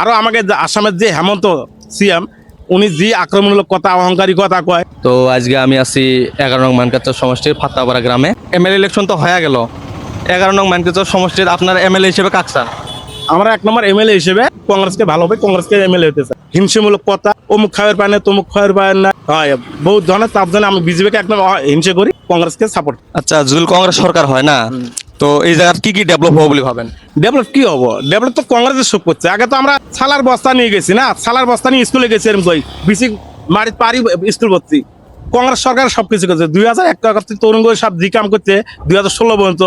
আরো আমাকে আসামের যে হেমন্ত সিএম উনি যে আক্রমণমূলক কথা অহংকারী কথা কয়। তো আজকে আমি আছি 11 নং মানকাচর সমষ্টির ফাত্তাপাড়া গ্রামে। এমএলএ ইলেকশন তো হয়ে গেল। 11 নং মানকাচর সমষ্টির আপনার এমএলএ হিসেবে কাক চান? আমরা 1 নম্বর এমএলএ হিসেবে কংগ্রেসকে ভালোভাবে কংগ্রেসকে এমএলএ হতে চাই। হিংসামূলক কথা অমুক খাওয়ার পায় না তমুক খাওয়ার পায় না হয় বহুত ধরনের তার জন্য আমি বিজেপিকে একদম হিংসা করি, কংগ্রেসকে সাপোর্ট। আচ্ছা, যদি কংগ্রেস সরকার হয় না, তো এই জায়গার কি কি ডেভেলপ হবে বলে ভাবেন? ডেভেলপ কি হবো? ডেভেলপ তো কংগ্রেসের শোক করছে। আগে তো আমরা সালার বস্তা নিয়ে গেছি না, সালার বস্তা নিয়ে স্কুলে গেছি এরকম কই বিসি মারি পারি স্কুল ভর্তি। কংগ্রেস সরকার সবকিছু করছে। 2001 তরুণ সব জি কাম করছে। 2016 পর্যন্ত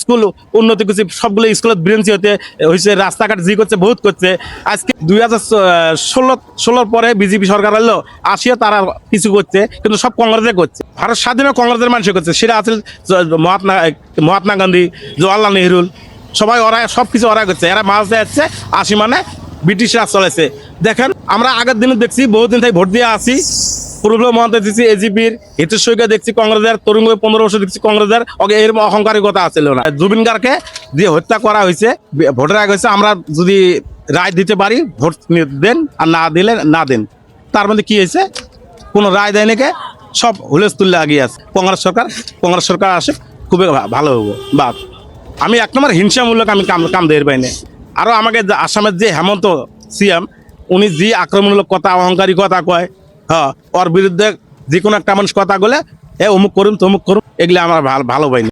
স্কুল উন্নতি করছে, সবগুলো স্কুলের ব্রেঞ্চি হতে হয়েছে, রাস্তাঘাট জি করছে, বহুত করছে। আজকে 2016 পরে বিজেপি সরকার হলো আসিয়া তারা কিছু করছে, কিন্তু সব কংগ্রেসে করছে। ভারত স্বাধীনও কংগ্রেসের মানুষে করছে। সেটা আছে মহাত্মা গান্ধী, জওয়াহরলাল নেহরুল, সবাই ওরা সব কিছু ওরা করছে। এরা মাছ যাচ্ছে 80 মানে ব্রিটিশরা চলেছে। দেখেন আমরা আগের দিনে দেখছি, বহুদিন থেকে ভোট দিয়ে আসি, পূর্ব মহাতে দিচ্ছি এজিপির হিতেশ্বরকে দেখছি কংগ্রেসের, তরুণ 15 বছর দেখছি কংগ্রেসের। ওকে এরকম অহংকারিকতা আছিল না। জুবিন গার্গকে যে হত্যা করা হয়েছে ভোটের আগে হয়েছে, আমরা যদি রায় দিতে পারি ভোট দেন, আর না দিলে না দেন। তার মধ্যে কি হয়েছে? কোনো রায় দেয় নাকি, সব হুলস্থুল্লে আগিয়ে আছে। কংগ্রেস সরকার আসে খুবই ভালো হবো। বা আমি 1 নম্বর হিংসামূলক আমি কাম দের পাইনি। আরো আমাকে আসামের যে হেমন্ত সিএম উনি যে আক্রমণমূলক কথা অহংকারী কথা কয়, হ্যাঁ, ওর বিরুদ্ধে যে কোনো একটা মানুষ কথা বলে অমুক করুন তমুক করুন, এগুলো আমার ভালো পাইনি।